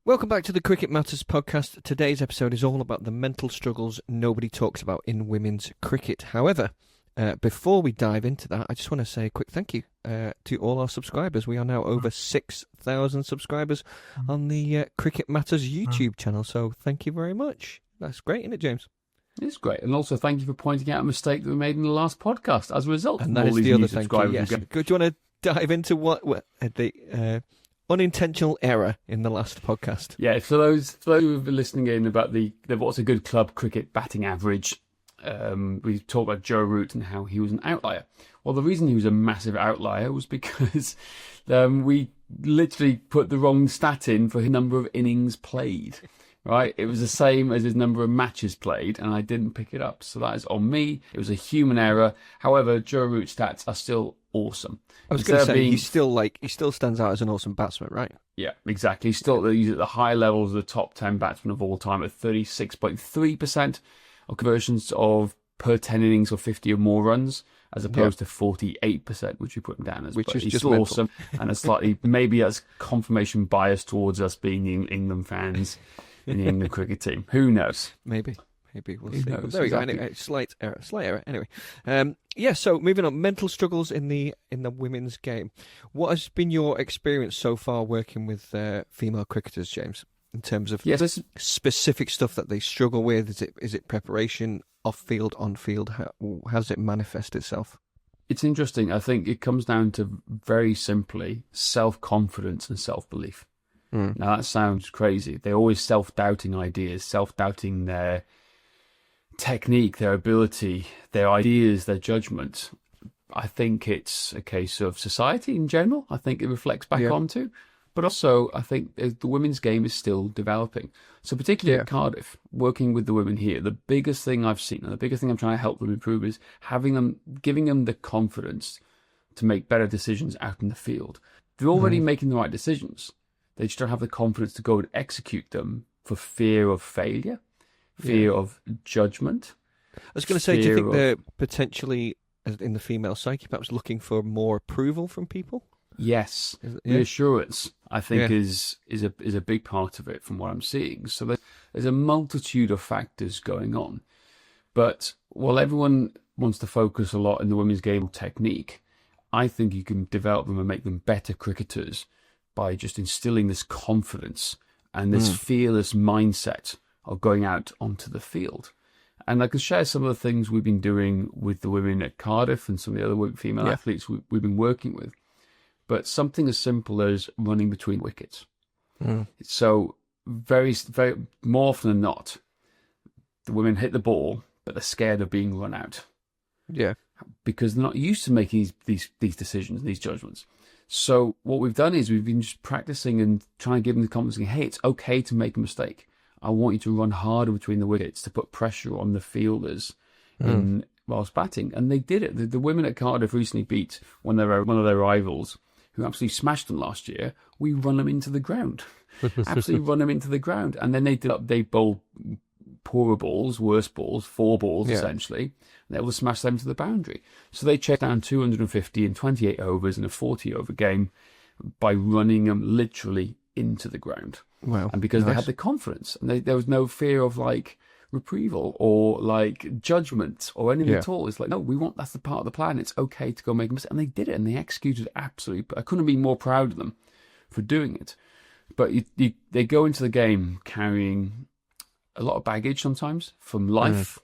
Welcome back to the Cricket Matters podcast. Today's episode is all about the mental struggles nobody talks about in women's cricket. However, before we dive into that, I just want to say a quick thank you to all our subscribers. We are now over 6,000 subscribers on the Cricket Matters YouTube channel, so thank you very much. That's great, isn't it, James? It's great. And also thank you for pointing out a mistake that we made in the last podcast as a result and of that all is these the new other thank you, subscribers. yes. Do you want to dive into what the unintentional error in the last podcast? Yeah, for those who have been listening in about the what's a good club cricket batting average, we talked about Joe Root and how he was an outlier. Well, the reason he was a massive outlier was because we literally put the wrong stat in for his number of innings played. Right, it was the same as his number of matches played, and I didn't pick it up. So that is on me. It was a human error. However, Joe Root's stats are still awesome. I was going to say he still stands out as an awesome batsman, right? Yeah, exactly. He's still at the high levels of the top 10 batsmen of all time at 36.3% of conversions of per 10 innings or 50 or more runs, as opposed to 48%, which we put him down as. Which but is he's just still mental. awesome, and a slightly maybe that's confirmation bias towards us being England fans in the England cricket team. Who knows? Maybe we'll Who see. knows? But there we go. Exactly. Anyway, slight error. Anyway, so moving on, mental struggles in the women's game. What has been your experience so far working with female cricketers, James? In terms of specific stuff that they struggle with, is it preparation, off field, on field? How does it manifest itself? It's interesting. I think it comes down to very simply self-confidence and self-belief. Now, that sounds crazy. They're always self-doubting ideas, self-doubting their technique, their ability, their ideas, their judgment. I think it's a case of society in general. I think it reflects back onto. But also, I think the women's game is still developing. So particularly at Cardiff, working with the women here, the biggest thing I've seen and the biggest thing I'm trying to help them improve is giving them the confidence to make better decisions out in the field. They're already making the right decisions. They just don't have the confidence to go and execute them for fear of failure, fear of judgment. I was going to say, do you think they're potentially, in the female psyche, perhaps looking for more approval from people? Yes. Reassurance, I think, is a big part of it from what I'm seeing. So there's a multitude of factors going on. But while everyone wants to focus a lot in the women's game on technique, I think you can develop them and make them better cricketers by just instilling this confidence and this fearless mindset of going out onto the field. And I can share some of the things we've been doing with the women at Cardiff and some of the other female athletes we've been working with. But something as simple as running between wickets. So very, very more often than not, the women hit the ball, but they're scared of being run out. Yeah. Because they're not used to making these decisions, these judgments. So what we've done is we've been just practicing and trying to give them the confidence, saying, hey, it's okay to make a mistake. I want you to run harder between the wickets to put pressure on the fielders whilst batting. And they did it. The women at Cardiff recently beat one of their rivals, who absolutely smashed them last year. We run them into the ground. Absolutely run them into the ground. And then they bowl poorer balls, worse balls, 4 balls essentially. And they will smash them to the boundary. So they checked down 250 in 28 overs in a 40-over game by running them literally into the ground. Wow. And because they had the confidence, and there was no fear of reprieval or judgment or anything at all. It's like, no, that's the part of the plan. It's okay to go make a mistake. And they did it, and they executed it absolutely. I couldn't be more proud of them for doing it. But they go into the game carrying a lot of baggage sometimes from life.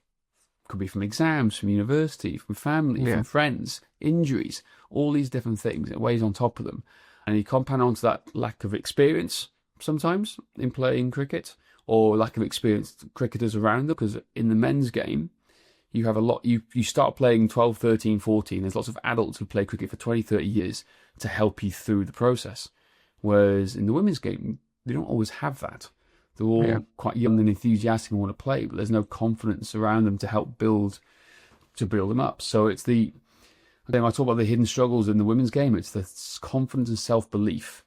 Could be from exams, from university, from family, from friends, injuries, all these different things. It weighs on top of them. And you compound onto that lack of experience sometimes in playing cricket, or lack of experienced cricketers around them, because in the men's game, you have a lot, you start playing 12, 13, 14, there's lots of adults who play cricket for 20, 30 years to help you through the process. Whereas in the women's game, they don't always have that. They're all quite young and enthusiastic and want to play, but there's no confidence around them to help build them up. So it's I talk about the hidden struggles in the women's game. It's the confidence and self-belief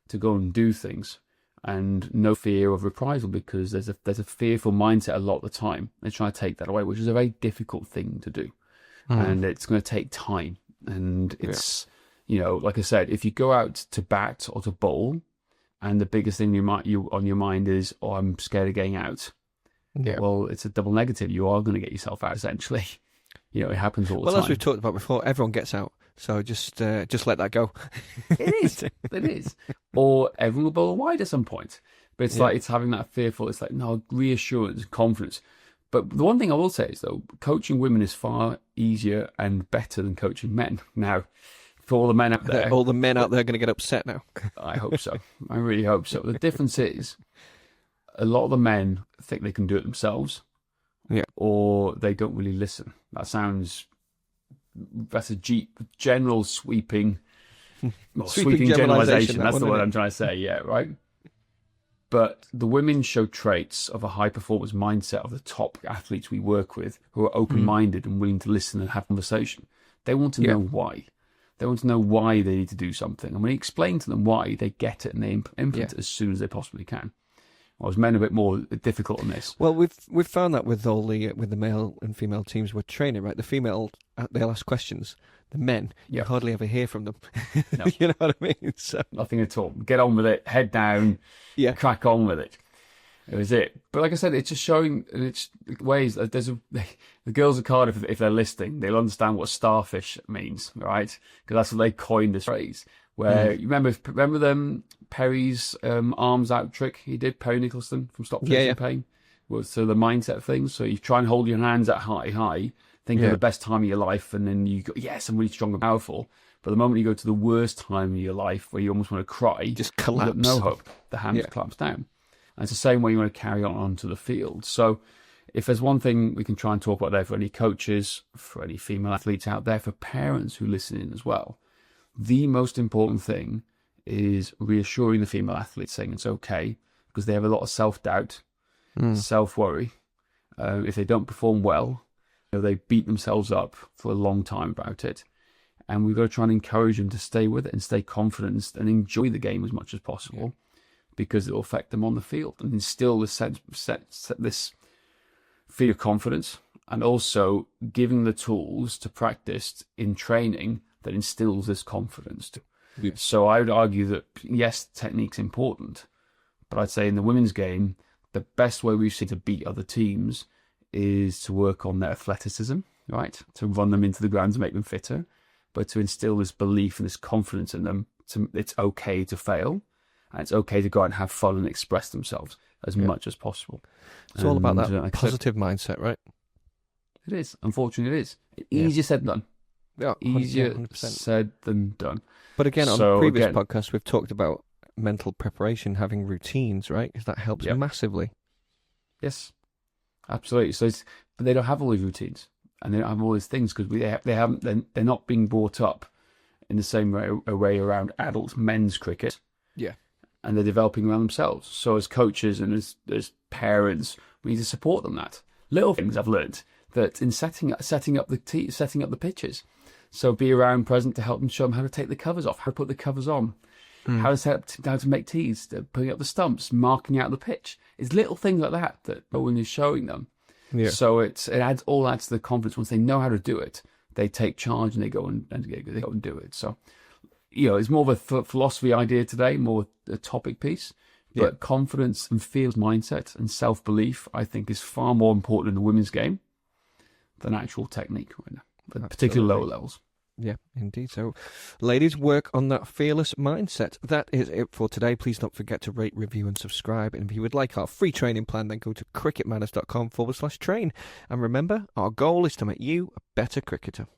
to go and do things, and no fear of reprisal, because there's a fearful mindset a lot of the time. They try to take that away, which is a very difficult thing to do. And it's going to take time. And it's, like I said, if you go out to bat or to bowl and the biggest thing on your mind is, oh, I'm scared of getting out. Yeah. Well, it's a double negative. You are going to get yourself out, essentially. It happens all the time. Well, as we've talked about before, everyone gets out. So just let that go. It is. It is. Or everyone will bowl wide at some point. But it's like, it's having that fearful, it's like, no, reassurance, confidence. But the one thing I will say is, though, coaching women is far easier and better than coaching men. Now, for all the men out there... All the men out there are going to get upset now. I hope so. I really hope so. The difference is, a lot of the men think they can do it themselves. Yeah. Or they don't really listen. That's a general sweeping generalization. That's the word I'm trying to say, yeah, right? But the women show traits of a high-performance mindset of the top athletes we work with, who are open-minded and willing to listen and have conversation. They want to know why. They want to know why they need to do something. And when you explain to them why, they get it and they implement it as soon as they possibly can. Whereas men are a bit more difficult on this. Well, we've found that with all the male and female teams we're training, right? The female, they'll ask questions. The men, you hardly ever hear from them. No. You know what I mean? So nothing at all. Get on with it. Head down. Crack on with it. It was it. But like I said, it's just showing in its ways that the girls at Cardiff, if they're listening, they'll understand what starfish means, right? Because that's what they coined this phrase. Where you remember them Perry's arms out trick he did, Perry Nicholson from Stop Chasing Pain. So the mindset thing. So you try and hold your hands at high, think of the best time of your life, and then you go, yes, I'm really strong and powerful. But the moment you go to the worst time of your life, where you almost want to cry, just collapse. No hope. The hands collapse down. And it's the same way you want to carry on onto the field. So if there's one thing we can try and talk about there for any coaches, for any female athletes out there, for parents who listen in as well, the most important thing is reassuring the female athletes, saying it's okay, because they have a lot of self-doubt, self-worry. If they don't perform well, they beat themselves up for a long time about it. And we've got to try and encourage them to stay with it and stay confident and enjoy the game as much as possible, because it will affect them on the field and instill this this feel of confidence, and also giving the tools to practice in training that instills this confidence too. So I would argue that, yes, technique's important, but I'd say in the women's game, the best way we've seen to beat other teams is to work on their athleticism, right? To run them into the ground to make them fitter, but to instill this belief and this confidence in them. It's okay to fail, and it's okay to go out and have fun and express themselves as much as possible. It's all about that positive mindset, right? It is. Unfortunately, it is. Easier said than done. Yeah, easier 100%. said than done. But again, on previous podcasts, we've talked about mental preparation, having routines, right? Because that helps massively. Yes, absolutely. But they don't have all these routines, and they don't have all these things because they're not being brought up in the same way around adult men's cricket. Yeah, and they're developing around themselves. So as coaches and as parents, we need to support them. That little things I've learned that in setting up the pitches. So be around, present to help them, show them how to take the covers off, how to put the covers on, how to make tees, putting up the stumps, marking out the pitch. It's little things like that no one is showing them. Yeah. So it adds to the confidence. Once they know how to do it, they take charge and they go and do it. So, it's more of a philosophy idea today, more a topic piece. But confidence and field mindset and self-belief, I think, is far more important in the women's game than actual technique right now, particularly lower levels. Yeah, indeed. So, ladies, work on that fearless mindset. That is it for today. Please don't forget to rate, review and subscribe. And if you would like our free training plan, then go to cricketmanners.com/train. And remember, our goal is to make you a better cricketer.